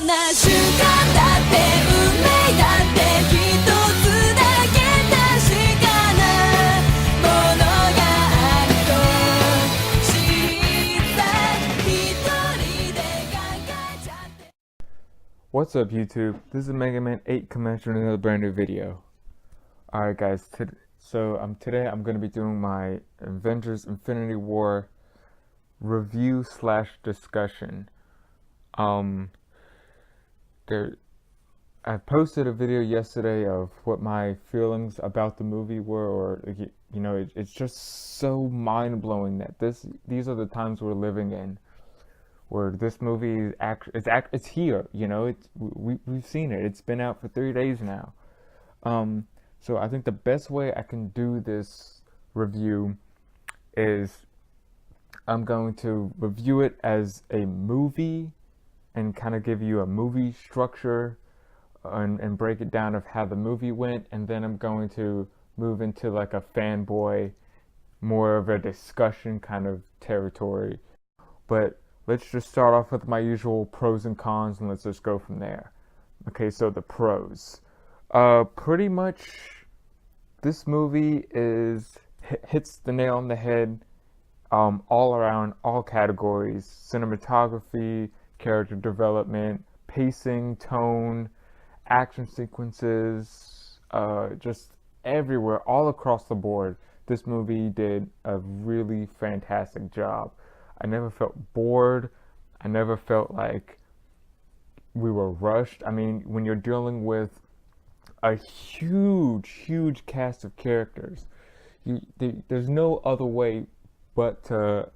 な瞬間だって運命だって一つだけ確かなものがあると知った一人で考えちゃって What's up, YouTube? This is Mega Man 8 coming at you with another brand new video. Alright guys, today I'm going to be doing my Avengers Infinity War review slash discussion. I posted a video yesterday of what my feelings about the movie were, or it's just so mind-blowing that these are the times we're living in, where this movie it's here. We've seen it. It's been out for 3 days now. So I think the best way I can do this review is I'm going to review it as a movie and kind of give you a movie structure and break it down of how the movie went, and then I'm going to move into like a fanboy, more of a discussion kind of territory. But let's just start off with my usual pros and cons, and let's just go from there. Okay, so the pros. Pretty much this movie hits the nail on the head, all around, all categories: cinematography, character development, pacing, tone, action sequences, just everywhere, all across the board. This movie did a really fantastic job. I never felt bored. I never felt like we were rushed. I mean, when you're dealing with a huge cast of characters, there's no other way but to,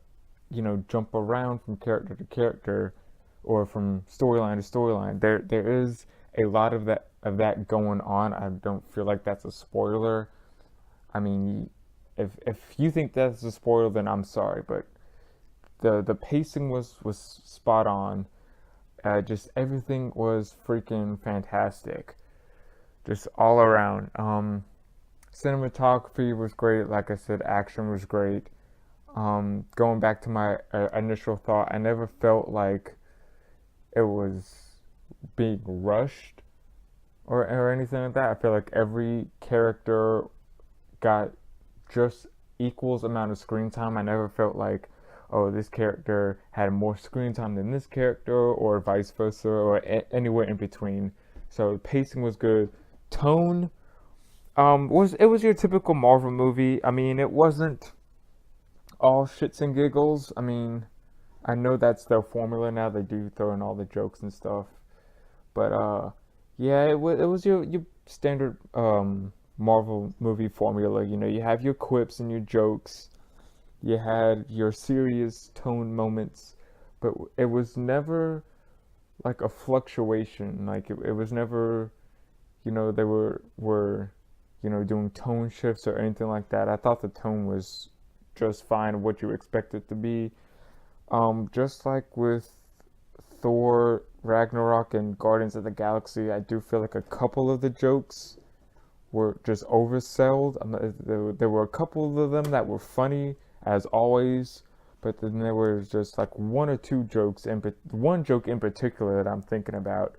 jump around from character to character or from storyline to storyline. There is a lot of that going on. I don't feel like that's a spoiler. I mean, if you think that's a spoiler, then I'm sorry, but the pacing was spot on. Just everything was freaking fantastic, just all around. Cinematography was great. Like I said, action was great. Going back to my initial thought, I never felt like it was being rushed or anything like that. I feel like every character got just equals amount of screen time. I never felt like, oh, this character had more screen time than this character, or vice versa, or anywhere in between. So pacing was good. Tone was your typical Marvel movie. I mean, it wasn't all shits and giggles. I mean, I know that's their formula now. They do throw in all the jokes and stuff, but yeah, it was your standard Marvel movie formula. You have your quips and your jokes. You had your serious tone moments, but it was never like a fluctuation. Like it was never, they were doing tone shifts or anything like that. I thought the tone was just fine, what you expect it to be. Just like with Thor Ragnarok and Guardians of the Galaxy, I do feel like a couple of the jokes were just oversold. There were a couple of them that were funny, as always, but then there was just like one or two jokes, and one joke in particular that I'm thinking about.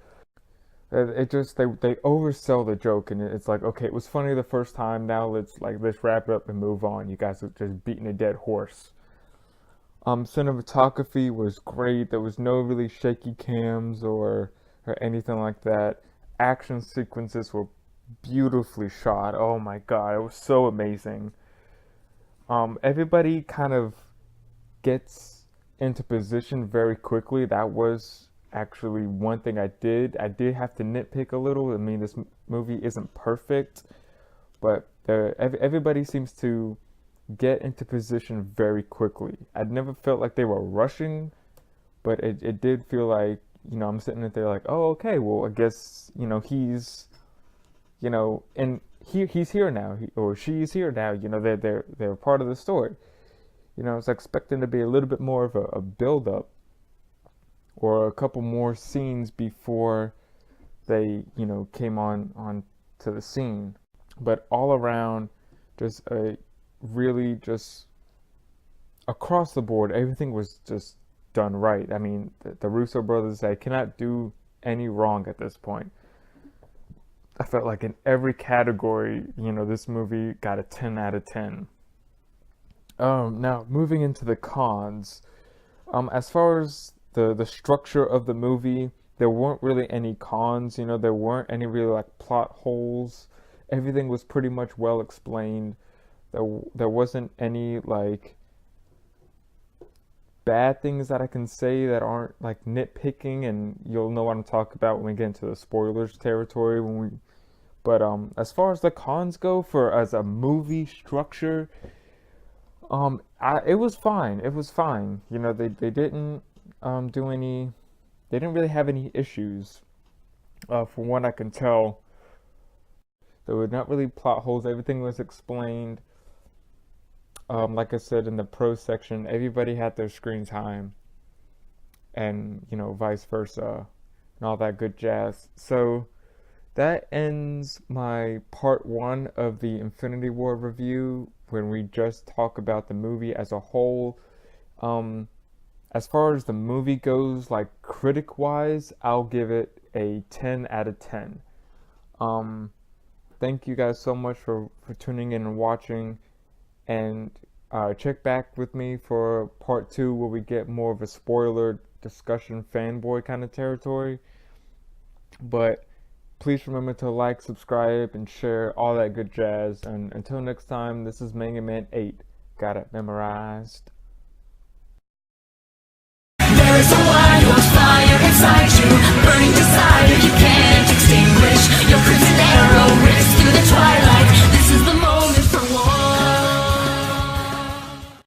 They oversell the joke, and it's like, okay, it was funny the first time. Now let's wrap it up and move on. You guys are just beating a dead horse. Cinematography was great. There was no really shaky cams or anything like that. Action sequences were beautifully shot. Oh my god, it was so amazing. Everybody kind of gets into position very quickly. That was actually one thing I did have to nitpick a little. I mean, this movie isn't perfect, but everybody seems to get into position very quickly. I never felt like they were rushing, but it did feel like, I'm sitting there like, oh, okay, well, I guess, he's, and he's here now, or she's here now, they're part of the story. I was expecting to be a little bit more of a build up, or a couple more scenes before they, came on to the scene. But all around, just really just across the board, everything was just done right. I mean, the Russo brothers, they cannot do any wrong at this point. I felt like in every category, this movie got a 10 out of 10. Now, moving into the cons, as far as the structure of the movie, there weren't really any cons, there weren't any really like plot holes. Everything was pretty much well explained. There wasn't any like bad things that I can say that aren't like nitpicking, and you'll know what I'm talking about when we get into the spoilers territory but as far as the cons go for as a movie structure, it was fine. It was fine. They didn't they didn't really have any issues. From what I can tell, there were not really plot holes. Everything was explained. Like I said in the pro section, everybody had their screen time, and vice versa, and all that good jazz. So that ends my part 1 of the Infinity War review, when we just talk about the movie as a whole. As far as the movie goes, like critic-wise, I'll give it a 10 out of 10. Thank you guys so much for tuning in and watching, and check back with me for part 2, where we get more of a spoiler discussion fanboy kind of territory. But please remember to like, subscribe, and share, all that good jazz. And until next time, this is Manga Man 8. Got it memorized. There is a wild fire inside you, burning desire you can't extinguish. Your crimson arrow rips through the twilight.